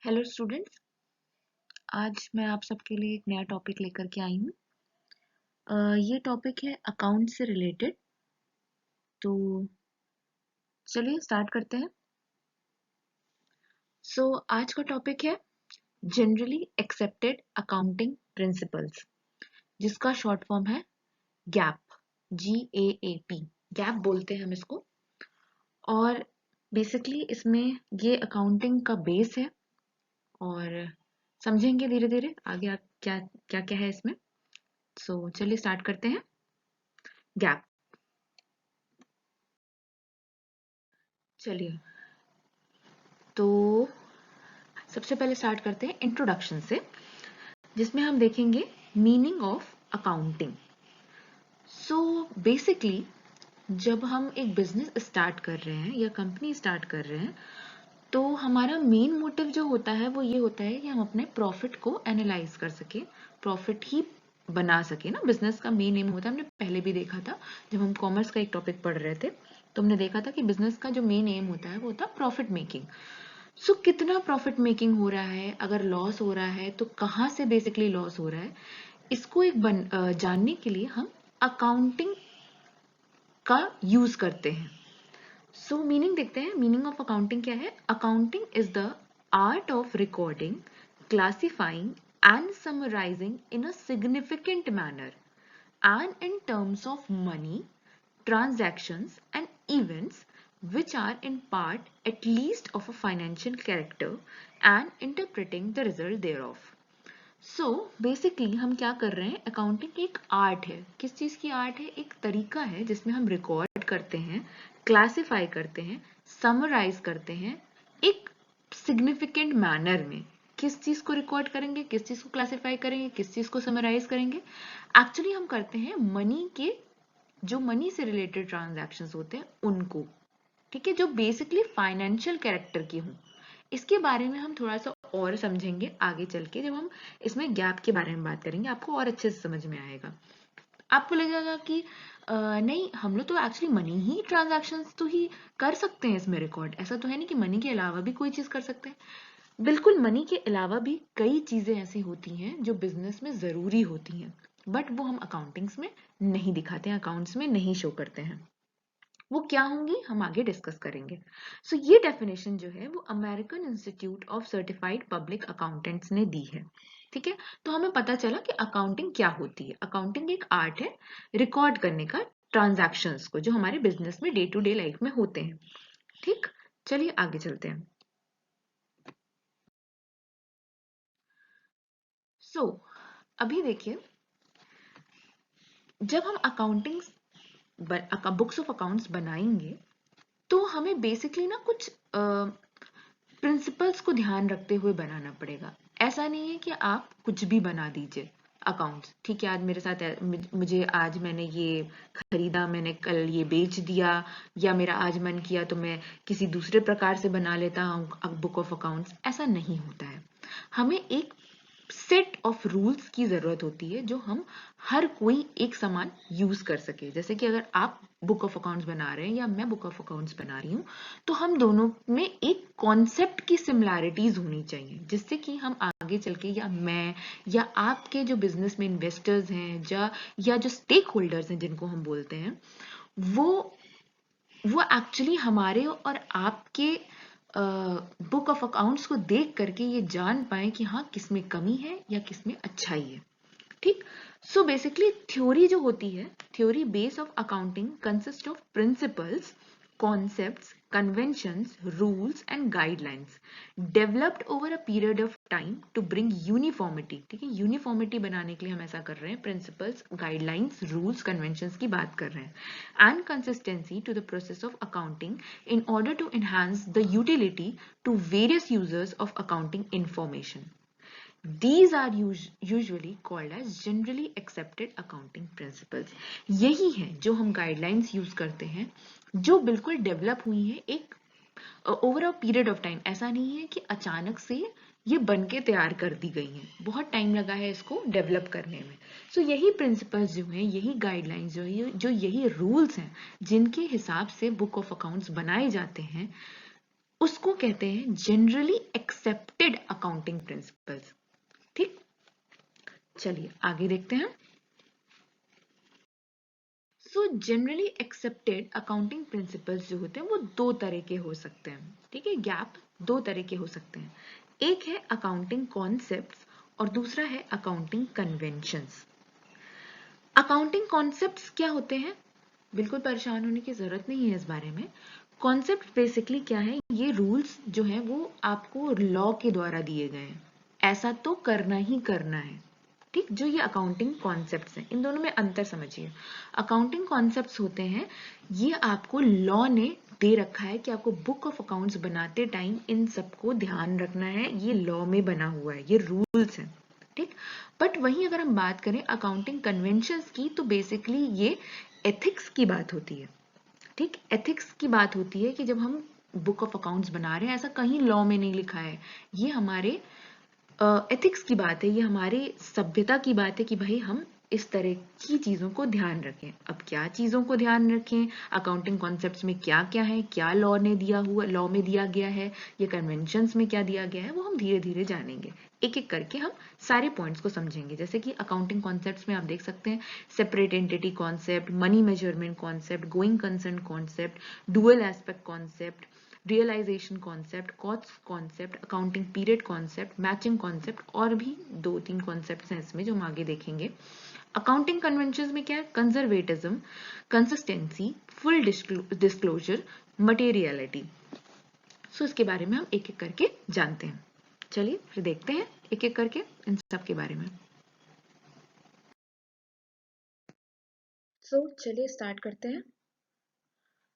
Hello students. आज मैं आप सबके लिए एक नया टॉपिक लेकर के आई हूँ। ये टॉपिक है अकाउंट से रिलेटेड। तो चलिए स्टार्ट करते हैं। आज का टॉपिक है जनरली एक्सेप्टेड अकाउंटिंग प्रिंसिपल्स, जिसका शॉर्ट फॉर्म है गैप। GAAP, गैप बोलते हैं हम इसको। और बेसिकली इसमें ये अकाउंटिंग का बेस है और समझेंगे धीरे धीरे आगे आप क्या क्या क्या है इसमें। चलिए स्टार्ट करते हैं। गैप। चलिए, तो सबसे पहले स्टार्ट करते हैं इंट्रोडक्शन से, जिसमें हम देखेंगे मीनिंग ऑफ अकाउंटिंग। बेसिकली जब हम एक बिजनेस स्टार्ट कर रहे हैं या कंपनी स्टार्ट कर रहे हैं, तो हमारा मेन मोटिव जो होता है वो ये होता है कि हम अपने प्रॉफिट को एनालाइज कर सके, प्रॉफिट ही बना सके ना। बिजनेस का मेन एम होता है, हमने पहले भी देखा था जब हम कॉमर्स का एक टॉपिक पढ़ रहे थे, तो हमने देखा था कि बिजनेस का जो मेन एम होता है वो होता है प्रॉफिट मेकिंग। कितना प्रॉफिट मेकिंग हो रहा है, अगर लॉस हो रहा है तो कहाँ से बेसिकली लॉस हो रहा है, इसको जानने के लिए हम अकाउंटिंग का यूज करते हैं। मीनिंग देखते हैं। मीनिंग ऑफ अकाउंटिंग क्या है? Accounting is the art of recording, classifying and summarising in a significant manner and in terms of money, transactions and events which are in part at least of a financial character and interpreting the result thereof. Basically हम क्या कर रहे हैं, accounting एक art है। किस चीज की आर्ट है? एक तरीका है जिसमें हम रिकॉर्ड करते हैं, क्लासिफाई करते हैं, समराइज करते हैं एक सिग्निफिकेंट मैनर में। किस चीज को रिकॉर्ड करेंगे, किस चीज को क्लासिफाई करेंगे, किस चीज को समराइज करेंगे? एक्चुअली हम करते हैं मनी के, जो मनी से रिलेटेड ट्रांजैक्शंस होते हैं उनको, ठीक है, जो बेसिकली फाइनेंशियल कैरेक्टर की हों। इसके बारे में हम थोड़ा सा और समझेंगे आगे चल के, जब हम इसमें गैप के बारे में बात करेंगे आपको और अच्छे से समझ में आएगा। आपको लगेगा कि नहीं, हम लोग तो एक्चुअली मनी ही ट्रांजैक्शंस तो ही कर सकते हैं इसमें रिकॉर्ड, ऐसा तो है नहीं कि मनी के अलावा भी कोई चीज कर सकते हैं। बिल्कुल, मनी के अलावा भी कई चीजें ऐसी होती हैं जो बिजनेस में जरूरी होती हैं, बट वो हम अकाउंटिंग्स में नहीं दिखाते हैं, अकाउंट्स में नहीं शो करते हैं। वो क्या होंगी हम आगे डिस्कस करेंगे। ये डेफिनेशन जो है वो American institute of certified public accountants ने दी है। ठीक है, तो हमें पता चला कि अकाउंटिंग क्या होती है। अकाउंटिंग एक आर्ट है रिकॉर्ड करने का, ट्रांजैक्शंस को जो हमारे बिजनेस में डे टू डे लाइफ में होते हैं। ठीक, चलिए आगे चलते हैं। अभी देखिए, जब हम अकाउंटिंग बुक्स ऑफ अकाउंट्स बनाएंगे तो हमें बेसिकली ना कुछ प्रिंसिपल्स को ध्यान रखते हुए बनाना पड़ेगा। ऐसा नहीं है कि आप कुछ भी बना दीजिए अकाउंट्स। ठीक है, आज मेरे साथ मुझे आज मैंने ये खरीदा, मैंने कल ये बेच दिया, या मेरा आज मन किया तो मैं किसी दूसरे प्रकार से बना लेता हूँ बुक ऑफ अकाउंट्स। ऐसा नहीं होता है। हमें एक सेट ऑफ रूल्स की जरूरत होती है जो हम हर कोई एक समान यूज कर सके। जैसे कि अगर आप बुक ऑफ अकाउंट्स बना रहे हैं या मैं बुक ऑफ अकाउंट्स बना रही हूँ, तो हम दोनों में एक कॉन्सेप्ट की सिमिलैरिटीज होनी चाहिए, जिससे कि हम आगे चल के, या मैं या आपके जो बिजनेस में इन्वेस्टर्स हैं या जो स्टेक होल्डर्स हैं जिनको हम बोलते हैं, वो वो एक्चुअली हमारे और आपके बुक ऑफ अकाउंट्स को देख करके ये जान पाए कि हाँ, किसमें कमी है या किसमें अच्छाई है। ठीक। बेसिकली थ्योरी जो होती है, theory base of accounting consist of principles, concepts, conventions, rules and guidelines developed over a period of time to bring uniformity. ठीक है, यूनिफॉर्मिटी बनाने के लिए हम ऐसा कर रहे हैं, प्रिंसिपल्स, गाइडलाइंस, रूल्स, कन्वेंशंस की बात कर रहे हैं, and consistency to the process of accounting in order to enhance the utility to various users of accounting information. These are usually called as generally accepted accounting principles. यही है जो हम guidelines use करते हैं, जो बिल्कुल डेवलप हुई है एक over a period of time. ऐसा नहीं है कि अचानक से ये बन के तैयार कर दी गई हैं, बहुत टाइम लगा है इसको डेवलप करने में। यही प्रिंसिपल्स जो हैं, यही गाइडलाइंस जो यही रूल्स हैं जिनके हिसाब से बुक ऑफ अकाउंट्स बनाए जाते हैं, उसको कहते हैं जनरली एक्सेप्टेड अकाउंटिंग प्रिंसिपल्स। ठीक, चलिए आगे देखते हैं। So generally accepted accounting principles जो होते हैं वो दो तरह के हो सकते हैं। ठीक है, गैप दो तरह के हो सकते हैं। एक है अकाउंटिंग कॉन्सेप्ट्स और दूसरा है अकाउंटिंग कन्वेंशंस। अकाउंटिंग कॉन्सेप्ट्स क्या होते हैं? बिल्कुल परेशान होने की जरूरत नहीं है इस बारे में। कॉन्सेप्ट बेसिकली क्या है? ये रूल्स जो है वो आपको लॉ के द्वारा दिए गए हैं, ऐसा तो करना ही करना है। ठीक, जो ये अकाउंटिंग कॉन्सेप्ट्स हैं, इन दोनों में अंतर समझिए। अकाउंटिंग कॉन्सेप्ट्स होते हैं, ये आपको लॉ ने दे रखा है कि आपको बुक ऑफ अकाउंट्स बनाते टाइम इन सबको ध्यान रखना है, ये लॉ में बना हुआ है, ये रूल्स हैं। ठीक, बट वहीं अगर हम बात करें अकाउंटिंग कन्वेंशंस की, तो बेसिकली ये एथिक्स की बात होती है। ठीक, एथिक्स की बात होती है कि जब हम बुक ऑफ अकाउंट्स बना रहे हैं, ऐसा कहीं लॉ में नहीं लिखा है, ये हमारे एथिक्स की बात है, ये हमारी सभ्यता की बात है कि भाई हम इस तरह की चीजों को ध्यान रखें। अब क्या चीजों को ध्यान रखें, अकाउंटिंग कॉन्सेप्ट्स में क्या क्या है, क्या लॉ ने दिया हुआ, लॉ में दिया गया है, ये कन्वेंशंस में क्या दिया गया है, वो हम धीरे धीरे जानेंगे। एक एक करके हम सारे पॉइंट्स को समझेंगे। जैसे कि अकाउंटिंग कॉन्सेप्ट्स में आप देख सकते हैं separate entity concept, money measurement concept, going concern concept, dual aspect concept, realisation concept, cost concept, accounting period concept, matching concept, और भी दो तीन कॉन्सेप्ट्स हैं इसमें जो हम आगे देखेंगे। अकाउंटिंग कन्वेंशंस में क्या है? Conservatism, consistency, full disclosure, materiality. So इसके बारे में हम एक एक करके जानते हैं। चलिए फिर देखते हैं एक एक करके इन सब के बारे में। सो चलिए स्टार्ट करते हैं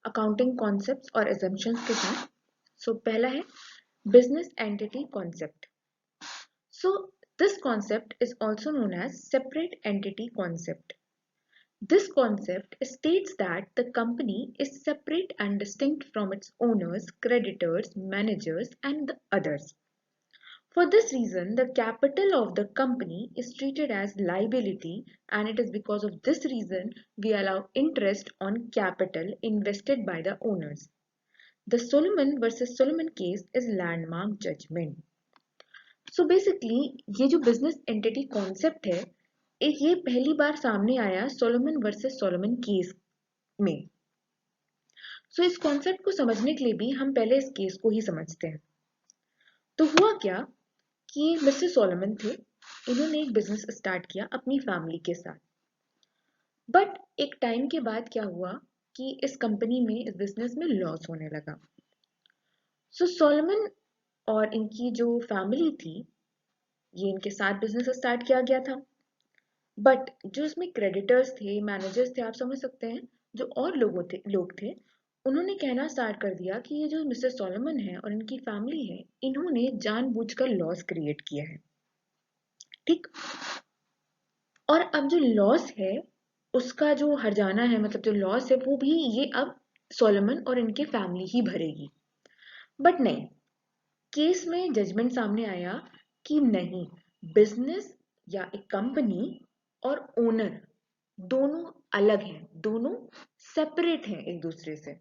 अकाउंटिंग कॉन्सेप्ट्स और assumptions के साथ। सो पहला है business entity concept. So this concept is also known as separate entity concept. This concept states that the company is separate and distinct from its owners, creditors, managers, and the others. For this reason, the capital of the company is treated as liability, and it is because of this reason we allow interest on capital invested by the owners. The Solomon versus Solomon case is landmark judgment. So basically ये जो business entity concept है, ये पहली बार सामने आया Solomon versus Solomon case में। सो इस concept को समझने के लिए भी हम पहले इस केस को ही समझते हैं। तो हुआ क्या कि मिस्टर सोलोमन थे, इन्होंने एक बिजनेस स्टार्ट किया अपनी फैमिली के साथ। बट एक टाइम के बाद क्या हुआ कि इस कंपनी में, इस बिजनेस में लॉस होने लगा। सो सोलोमन और इनकी जो फैमिली थी, ये इनके साथ बिजनेस स्टार्ट किया गया था। बट जो इसमें क्रेडिटर्स थे, मैनेजर्स थे, आप समझ सकते हैं, जो और लोग थे, उन्होंने कहना स्टार्ट कर दिया कि ये जो मिस्टर सोलोमन है और इनकी फैमिली है, इन्होंने जानबूझकर लॉस क्रिएट किया है। ठीक, और अब जो लॉस है उसका जो हर्जाना है, मतलब जो लॉस है, वो भी ये अब सोलोमन और इनके फैमिली ही भरेगी। बट नहीं, केस में जजमेंट सामने आया कि नहीं, बिजनेस या एक कंपनी और ओनर दोनों अलग हैं, दोनों सेपरेट हैं एक दूसरे से।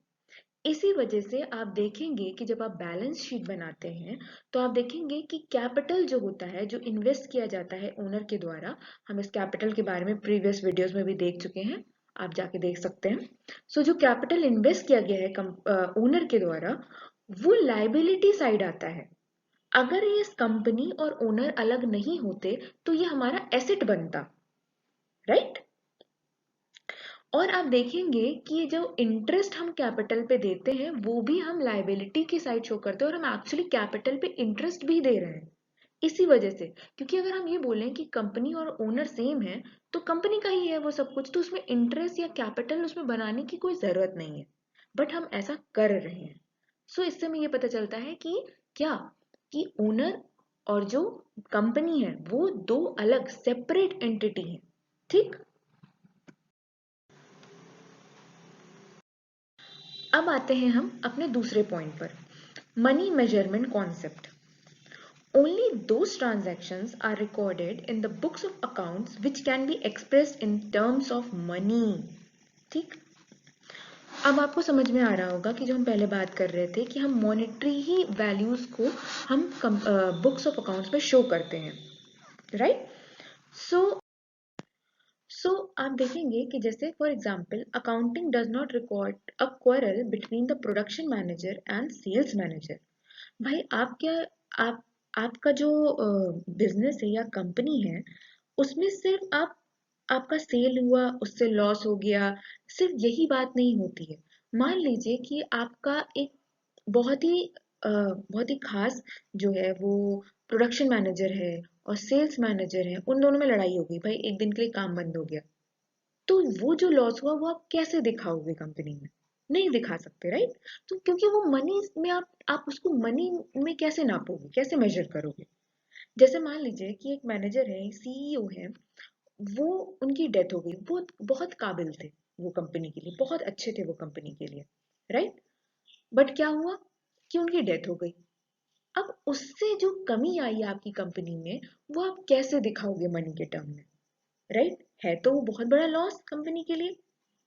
इसी वजह से आप देखेंगे कि जब आप बैलेंस शीट बनाते हैं तो आप देखेंगे कि कैपिटल जो होता है, जो इन्वेस्ट किया जाता है ओनर के द्वारा, हम इस कैपिटल के बारे में प्रीवियस वीडियोस में भी देख चुके हैं, आप जाके देख सकते हैं। सो जो कैपिटल इन्वेस्ट किया गया है ओनर के द्वारा, वो लाइबिलिटी साइड आता है। अगर ये कंपनी और ओनर अलग नहीं होते तो ये हमारा एसेट बनता, राइट? और आप देखेंगे कि ये जो इंटरेस्ट हम कैपिटल पे देते हैं वो भी हम लाइबिलिटी की साइड शो करते हैं, और हम एक्चुअली कैपिटल पे इंटरेस्ट भी दे रहे हैं। इसी वजह से, क्योंकि अगर हम ये बोलें कि कंपनी और ओनर सेम है तो कंपनी का ही है वो सब कुछ, तो उसमें इंटरेस्ट या कैपिटल उसमें बनाने की कोई जरूरत नहीं है, बट हम ऐसा कर रहे हैं। सो इससे हमें ये पता चलता है कि क्या, कि ओनर और जो कंपनी है वो दो अलग सेपरेट एंटिटी है। ठीक, अब आते हैं हम अपने दूसरे पॉइंट पर, money measurement concept. Only those transactions are recorded in the books of accounts which can be expressed in terms of money. ठीक, अब आपको समझ में आ रहा होगा कि जो हम पहले बात कर रहे थे कि हम मॉनेटरी ही वैल्यूज को हम बुक्स ऑफ अकाउंट्स में शो करते हैं, राइट। सो सो आप देखेंगे कि जैसे for example accounting does not record a quarrel between the production manager and sales manager. भाई आप क्या, आप आपका जो बिजनेस है या कंपनी है, उसमें सिर्फ आपका सेल हुआ उससे लॉस हो गया, सिर्फ यही बात नहीं होती है। मान लीजिए कि आपका एक बहुत ही बहुत ही खास जो है वो प्रोडक्शन मैनेजर है और सेल्स मैनेजर है, उन दोनों में लड़ाई हो गई, भाई एक दिन के लिए काम बंद हो गया, तो वो जो लॉस हुआ वो आप कैसे दिखाओगे कंपनी में? नहीं दिखा सकते, राइट। तो क्योंकि वो मनी में आप उसको मनी में कैसे नापोगे, कैसे मेजर करोगे? जैसे मान लीजिए कि एक मैनेजर है, सीईओ है, वो उनकी डेथ हो गई, वो बहुत काबिल थे, वो कंपनी के लिए बहुत अच्छे थे, वो कंपनी के लिए, राइट। बट क्या हुआ कि उनकी डेथ हो गई। अब उससे जो कमी आई आपकी कंपनी में, वो आप कैसे दिखाओगे मनी के टर्म में, राइट। है तो वो बहुत बड़ा लॉस कंपनी के लिए,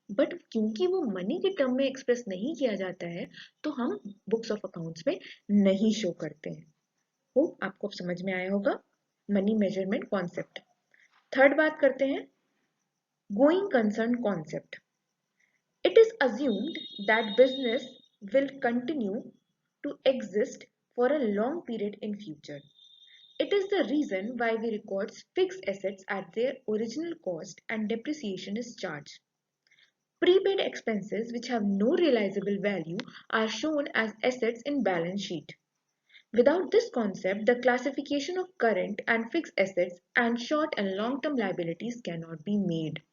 बट क्योंकि वो मनी के टर्म में एक्सप्रेस नहीं किया जाता है, तो हम बुक्स ऑफ अकाउंट्स में नहीं शो करते हैं। वो आपको अब समझ में आया होगा मनी मेजरमेंट कॉन्सेप्ट। थर्ड बात करते हैं, going concern concept. It is assumed that business will continue to exist for a long period in future. It is the reason why we record fixed assets at their original cost and depreciation is charged. Prepaid expenses which have no realizable value are shown as assets in balance sheet. Without this concept, the classification of current and fixed assets and short and long-term liabilities cannot be made.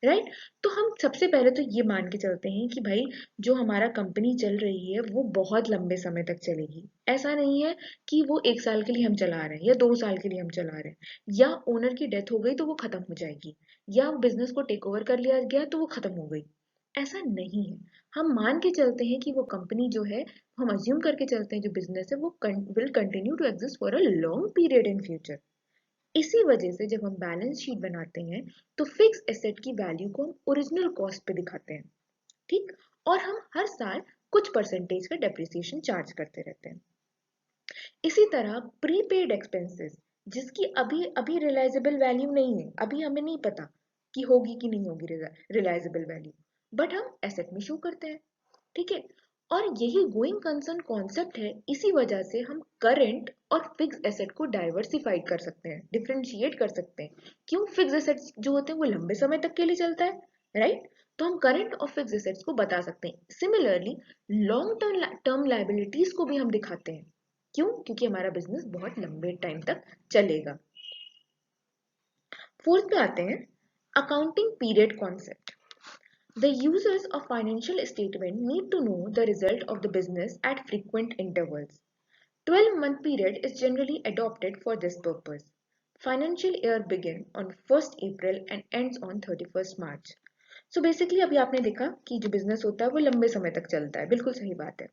Right. तो हम सबसे पहले तो ये मान के चलते हैं कि भाई जो हमारा कंपनी चल रही है वो बहुत लंबे समय तक चलेगी। ऐसा नहीं है कि वो 1 साल के लिए हम चला रहे हैं या 2 साल के लिए हम चला रहे हैं, या ओनर की डेथ हो गई तो वो खत्म हो जाएगी, या बिजनेस को टेक ओवर कर लिया गया तो वो खत्म हो गई। ऐसा नहीं है। हम मान के चलते हैं कि वो कंपनी जो है, हम अज्यूम करके चलते हैं जो बिजनेस है वो will continue to exist for a long period in future. इसी वजह से जब हम बैलेंस शीट बनाते हैं तो फिक्स एसेट की वैल्यू को हम ओरिजिनल कॉस्ट पे दिखाते हैं, ठीक। और हम हर साल कुछ परसेंटेज का डेप्रिसिएशन चार्ज करते रहते हैं। इसी तरह प्रीपेड एक्सपेंसेस, जिसकी अभी अभी रिलाइजेबल वैल्यू नहीं है, अभी हमें नहीं पता कि होगी कि नहीं होगी रिलाइजेबल वैल्यू, बट हम एसेट में शो करते हैं, ठीक है। और यही गोइंग कंसर्न कॉन्सेप्ट है, इसी वजह से हम करंट और फिक्स एसेट को डाइवर्सिफाइड कर सकते हैं, डिफरेंशिएट कर सकते हैं। क्यों? फिक्स एसेट्स जो होते हैं वो लंबे समय तक के लिए चलता है, राइट। तो हम करंट और फिक्स एसेट्स को बता सकते हैं। सिमिलरली लॉन्ग टर्म लाइबिलिटीज को भी हम दिखाते हैं। क्यों? क्योंकि हमारा बिजनेस बहुत लंबे टाइम तक चलेगा। फोर्थ पे आते हैं, accounting period concept. The users of financial statement need to know the result of the business at frequent intervals. 12-month period is generally adopted for this purpose. Financial year begins on 1st April and ends on 31st March. So basically अभी आपने देखा कि जो business होता है वो लंबे समय तक चलता है, बिल्कुल सही बात है।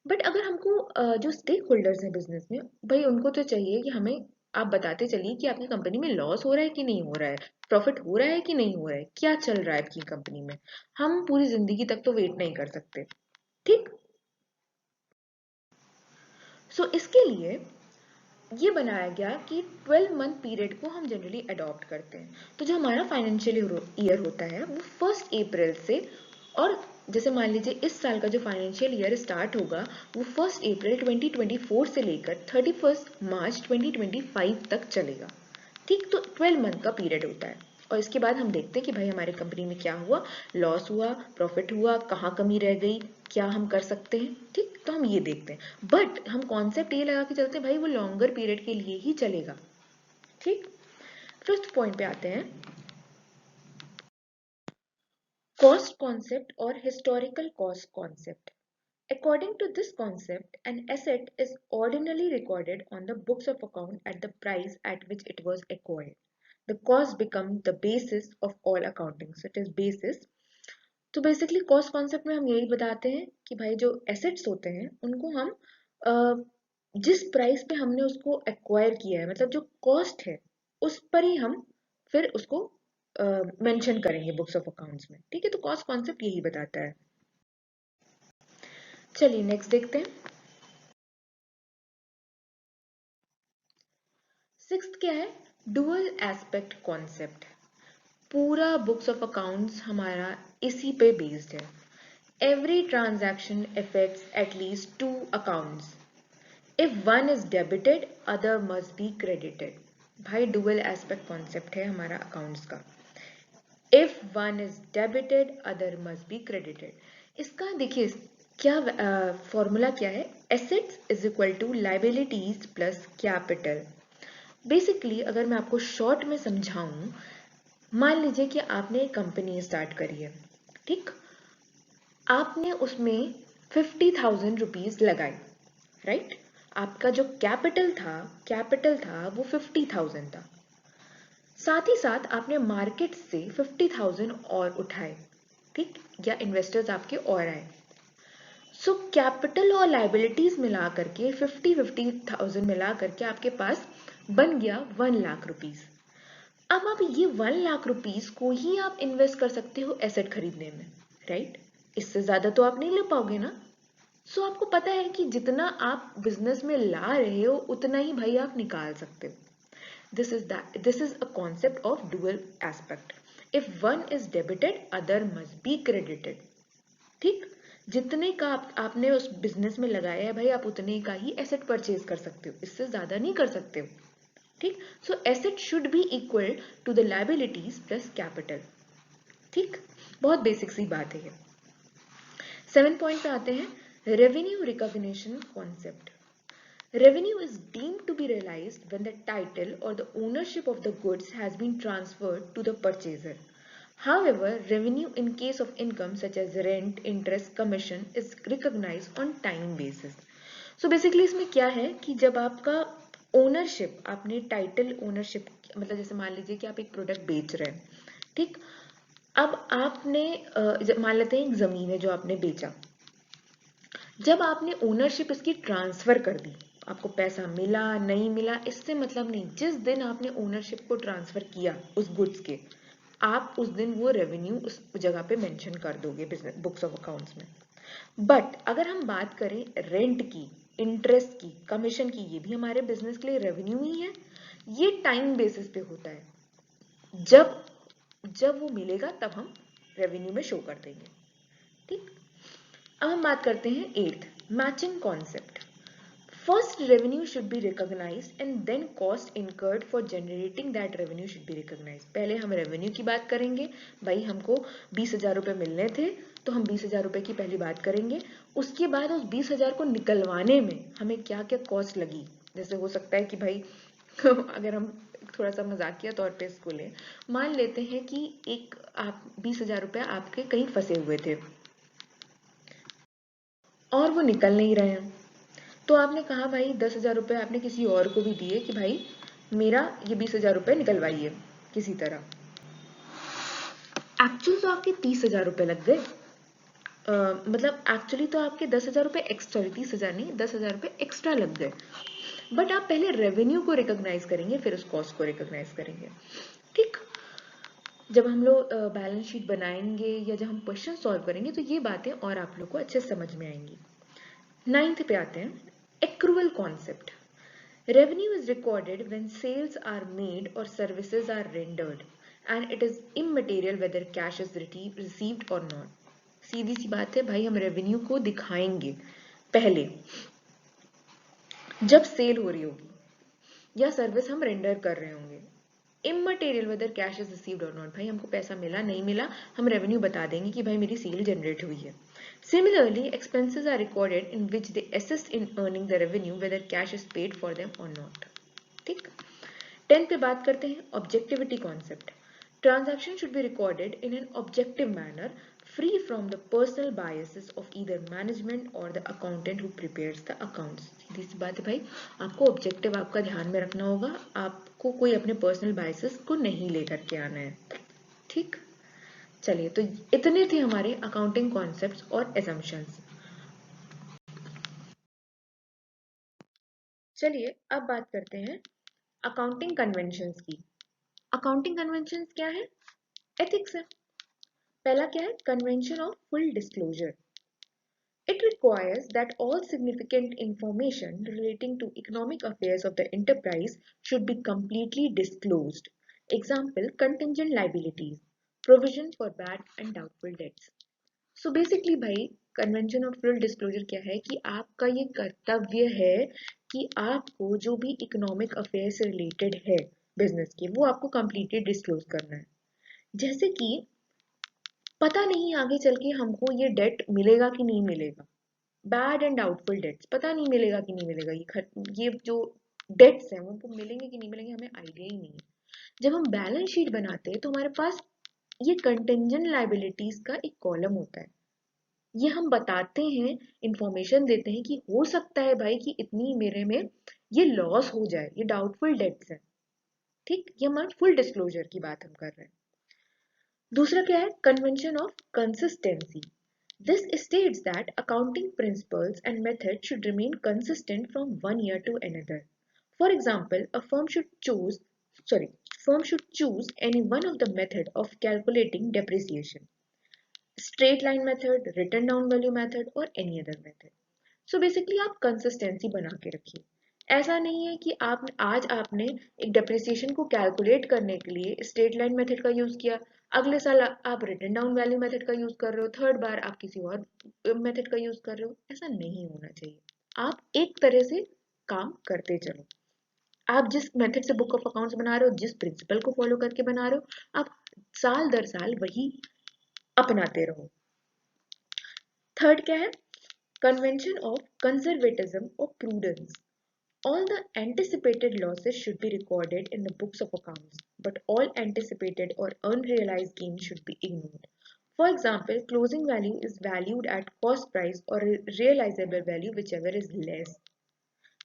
बट अगर हमको जो स्टेक होल्डर्स हैं बिजनेस में, भाई उनको तो चाहिए कि हमें आप बताते चलिए कि आपकी कंपनी में लॉस हो रहा है कि नहीं हो रहा है, प्रॉफिट हो रहा है कि नहीं हो रहा है, क्या चल रहा है आपकी कंपनी में। हम पूरी जिंदगी तक तो वेट नहीं कर सकते, ठीक। सो इसके लिए ये बनाया गया कि 12 मंथ पीरियड को हम जनरली अडॉप्ट करते हैं। तो जो हमारा फाइनेंशियल ईयर होता है वो 1 अप्रैल से, और जैसे मान लीजिए इस साल का जो फाइनेंशियल ईयर स्टार्ट होगा वो 1 अप्रैल 2024 से लेकर 31 मार्च 2025 तक चलेगा, ठीक। तो 12 मंथ का पीरियड होता है, और इसके बाद हम देखते हैं कि भाई हमारी कंपनी में क्या हुआ, लॉस हुआ, प्रॉफिट हुआ, कहाँ कमी रह गई, क्या हम कर सकते हैं, ठीक। तो हम ये देखते हैं, बट हम कॉन्सेप्ट ये लगा के चलते हैं भाई वो लॉन्गर पीरियड के लिए ही चलेगा, ठीक। फिफ्थ पॉइंट पे आते हैं, कॉस्ट कॉन्सेप्ट और historical cost concept. According to this concept, an asset is ordinarily recorded on the books of account at the price at which it was acquired. The cost becomes the basis of all accounting. So it is basis. तो basically cost concept में हम यही बताते हैं कि भाई जो assets होते हैं उनको हम जिस प्राइस पे हमने उसको एक्वायर किया है, मतलब जो कॉस्ट है उस पर ही हम फिर उसको मेंशन करेंगे बुक्स ऑफ अकाउंट्स में, ठीक है। तो कॉस्ट कॉन्सेप्ट यही बताता है। चलिए नेक्स्ट देखते हैं। सिक्स्थ क्या है? Dual aspect concept. पूरा बुक्स ऑफ अकाउंट्स हमारा इसी पे बेस्ड है। Every transaction affects at least two accounts. If one is debited other must be credited. भाई डुअल एस्पेक्ट कॉन्सेप्ट है हमारा अकाउंट्स का। If one is debited other must be credited. इसका देखिए क्या फॉर्मूला क्या है? Assets is equal to liabilities plus capital. Basically अगर मैं आपको शॉर्ट में समझाऊं, मान लीजिए कि आपने एक कंपनी स्टार्ट करी है, ठीक? आपने उसमें 50,000 रुपीज लगाए, राइट? आपका जो कैपिटल था वो 50,000 था। साथ ही साथ आपने मार्केट से 50,000 और उठाए, ठीक? या इन्वेस्टर्स आपके और आए। सो कैपिटल और लाइबिलिटीज मिला करके 50,000 मिला करके आपके पास बन गया 1 लाख रुपीज। अब आप ये 1 लाख रुपीज को ही आप इन्वेस्ट कर सकते हो एसेट खरीदने में, राइट? इससे ज्यादा तो आप नहीं ले पाओगे ना। सो आपको पता है कि जितना आप बिजनेस में ला रहे हो उतना ही भाई आप निकाल सकते हो। This is a concept of dual aspect. If one is debited, other must be credited. ठीक? जितने का आपने उस बिजनेस में लगाया है भाई, आप उतने का ही एसेट परचेज कर सकते हो, इससे ज्यादा नहीं कर सकते हो। ठीक? So asset should be equal to the liabilities plus capital. ठीक? बहुत बेसिक सी बात है ये। 7 पॉइंट पे आते हैं, revenue recognition concept. Revenue is deemed to be realized when the title or the ownership of the goods has been transferred to the purchaser. However, revenue in case of income such as rent, interest, commission is recognized on time basis. So basically इसमें क्या है कि जब आपका ownership, आपने title ownership, मतलब जैसे मान लीजिए कि आप एक प्रोडक्ट बेच रहे हैं, ठीक? अब आपने मान लेते हैं एक जमीन है जो आपने बेचा। जब आपने ओनरशिप इसकी ट्रांसफर कर दी, आपको पैसा मिला नहीं मिला इससे मतलब नहीं, जिस दिन आपने ओनरशिप को ट्रांसफर किया उस गुड्स के, आप उस दिन वो रेवेन्यू उस जगह पे मेंशन कर दोगे बिजनेस बुक्स ऑफ अकाउंट्स में। बट अगर हम बात करें रेंट की, इंटरेस्ट की, कमीशन की, ये भी हमारे बिजनेस के लिए रेवेन्यू ही है। ये टाइम बेसिस पे होता है, जब जब वो मिलेगा तब हम रेवेन्यू में शो कर देंगे। ठीक? अब हम बात करते हैं eighth, matching concept. First revenue should be recognised and then cost incurred for generating that revenue should be recognised. पहले हम रेवेन्यू की बात करेंगे, भाई हमको 20,000 रुपए मिलने थे तो हम 20,000 रुपए की पहली बात करेंगे। उसके बाद उस 20,000 को निकलवाने में हमें क्या क्या कॉस्ट लगी। जैसे हो सकता है कि भाई अगर हम थोड़ा सा मजाकिया तौर पे इसको लें, मान लेते हैं कि एक आप 20,000 रुपये आपके कहीं फंसे हुए थे और वो निकल नहीं रहे हैं, तो आपने कहा भाई 10,000 रुपये आपने किसी और को भी दिए कि भाई मेरा ये 20,000 रुपये निकलवाइए किसी तरह। एक्चुअल तो आपके 30,000 रुपये लग गए। मतलब एक्चुअली तो आपके 10,000 रुपये एक्स्ट्रा, 30,000 नहीं, 10,000 रुपये एक्स्ट्रा लग गए। बट आप पहले रेवेन्यू को रिकॉग्नाइज करेंगे फिर उस कॉस्ट को रिकॉग्नाइज करेंगे। ठीक? जब हम लोग बैलेंस शीट बनाएंगे या जब हम क्वेश्चन सॉल्व करेंगे तो ये बातें और आप लोग को अच्छे समझ में आएंगी। 9th पे आते हैं, accrual concept. Revenue is recorded when sales are made or services are rendered, and it is immaterial whether cash is received or not. सीधी सी बात है भाई, हम रेवेन्यू को दिखाएंगे पहले जब सेल हो रही होगी या सर्विस हम रेंडर कर रहे होंगे। Immaterial whether cash is received और नॉट, भाई हमको पैसा मिला नहीं मिला हम रेवेन्यू बता देंगे कि भाई मेरी सेल जनरेट हुई है। Similarly, expenses are recorded in which they assist in earning the revenue whether cash is paid for them or not. ठीक? 10 पे बात करते हैं objectivity concept. Transaction should be recorded in an objective manner free from the personal biases of either management or the accountant who prepares the accounts. सीधी सी बात है भाई, आपको ऑब्जेक्टिव आपका ध्यान में रखना होगा, आपको कोई अपने पर्सनल बायसेस को नहीं लेकर के आना है। ठीक? चलिए, तो इतने थे हमारे अकाउंटिंग कॉन्सेप्ट्स और एजम्पशंस। चलिए अब बात करते हैं अकाउंटिंग कन्वेंशंस की। अकाउंटिंग कन्वेंशंस क्या है? एथिक्स है। पहला क्या है? Convention of full disclosure. It requires that all significant information relating to economic affairs of the enterprise should be completely disclosed. Example, contingent liabilities, provision for bad and doubtful debts. So basically भाई, convention of full disclosure क्या है कि आपका ये कर्तव्य है कि आपको जो भी इकोनॉमिक अफेयर से रिलेटेड है बिजनेस के, वो आपको कंप्लीटली डिस्क्लोज करना है। जैसे कि पता नहीं आगे चल के हमको ये डेट मिलेगा कि नहीं मिलेगा, बैड एंड डाउटफुल डेट्स, पता नहीं मिलेगा कि नहीं मिलेगा, ये जो डेट्स हैं वो मिलेंगे कि नहीं मिलेंगे, हमें आइडिया ही नहीं है। जब हम बैलेंस शीट बनाते हैं तो हमारे पास ये कंटेंजेंट लाइबिलिटीज का एक कॉलम होता है। ये हम बताते हैं, इंफॉर्मेशन देते हैं कि हो सकता है भाई कि इतनी मेरे में ये लॉस हो जाए, ये डाउटफुल डेट्स है। ठीक, ये हमारा फुल डिस्क्लोजर की बात हम कर रहे हैं। दूसरा क्या है, convention of consistency. This states that accounting principles and methods should remain consistent from one year to another. For example, a firm should choose any one of the method of calculating depreciation, straight line method, written down value method, or any other method. So basically आप consistency बना के रखिए। ऐसा नहीं है कि आप आज आपने एक डेप्रिसिएशन को कैलकुलेट करने के लिए स्ट्रेट लाइन मेथड का यूज किया, अगले साल आप रिटन डाउन वैल्यू मेथड का यूज कर रहे हो, थर्ड बार आप किसी और मेथड का यूज कर रहे हो। ऐसा नहीं होना चाहिए। आप एक तरह से काम करते चलो। आप जिस मेथड से बुक ऑफ अकाउंट्स बना रहे हो, जिस प्रिंसिपल को फॉलो करके बना रहे हो, आप साल दर साल वही अपनाते रहो। थर्ड क्या है, कन्वेंशन ऑफ कंजर्वेटिज्म और prudence. All the anticipated losses should be recorded in the books of accounts, but all anticipated or unrealized gains should be ignored. For example, closing value is valued at cost price or realizable value, whichever is less.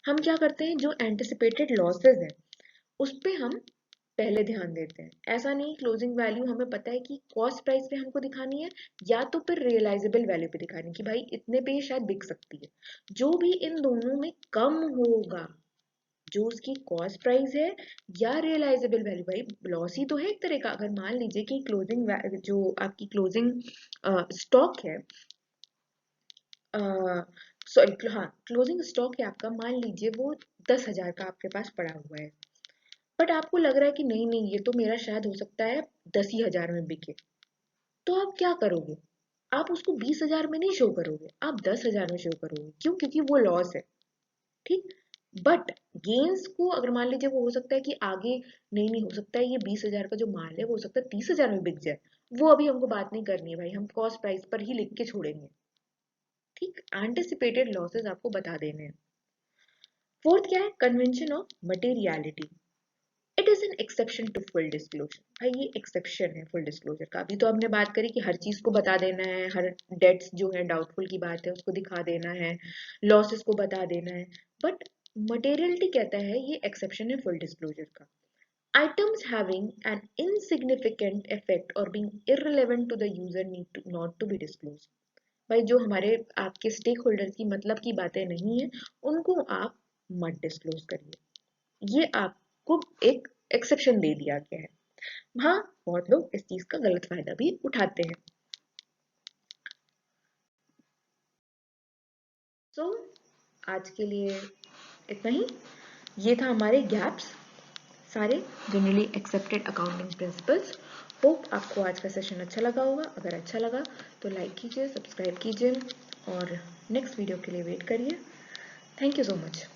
हम क्या करते हैं, जो anticipated losses हैं उस पे हम पहले ध्यान देते हैं। ऐसा नहीं, क्लोजिंग वैल्यू हमें पता है कि कॉस्ट प्राइस पे हमको दिखानी है या तो फिर रियलाइजेबल वैल्यू पे दिखानी है कि भाई इतने पे शायद बिक सकती है। जो भी इन दोनों में कम होगा, जो उसकी कॉस्ट प्राइस है या रियलाइजेबल वैल्यू, भाई लॉस ही तो है एक तरह का। अगर मान लीजिए कि क्लोजिंग जो आपकी क्लोजिंग स्टॉक है, सॉरी हाँ, क्लोजिंग स्टॉक है आपका, मान लीजिए वो 10,000 का आपके पास पड़ा हुआ है, बट आपको लग रहा है कि नहीं नहीं ये तो मेरा शायद हो सकता है 10,000 में बिके। तो आप क्या करोगे, आप उसको 20,000 में नहीं शो करोगे, आप 10,000 में शो करोगे। क्यों? क्योंकि वो लॉस है। ठीक, बट गेन्स को अगर मान लीजिए वो हो सकता है कि आगे नहीं नहीं हो सकता है ये 20,000 का जो माल है वो हो सकता है 30,000 में बिक जाए, वो अभी हमको बात नहीं करनी है भाई, हम कॉस्ट प्राइस पर ही लिख के छोड़ेंगे। ठीक, एंटिसिपेटेड लॉसेस आपको बता देने हैं। फोर्थ क्या है, convention of materiality. It is an exception to full disclosure. भाई ये एक्सेप्शन है फुल डिस्क्लोजर का। अभी तो हमने बात करी कि हर चीज को बता देना है, हर डेट्स जो है डाउटफुल की बात है उसको दिखा देना है, लॉसेस को बता देना है, बट मटेरियलिटी कहता है ये एक्सेप्शन है फुल डिस्क्लोजर का। Items having an insignificant effect or being irrelevant to the user need to not to be disclosed. भाई जो हमारे आपके स्टेक होल्डर्स की मतलब की बातें नहीं है उनको आप मत डिस्क्लोज करिए। ये आपको एक एक्सेप्शन दे दिया गया है। हाँ, बहुत लोग इस चीज का गलत फायदा भी उठाते हैं। सो आज के लिए इतना ही। ये था हमारे गैप्स, सारे generally accepted accounting principles. Hope आपको आज का सेशन अच्छा लगा होगा। अगर अच्छा लगा तो लाइक कीजिए, सब्सक्राइब कीजिए और नेक्स्ट वीडियो के लिए वेट करिए। Thank you so much.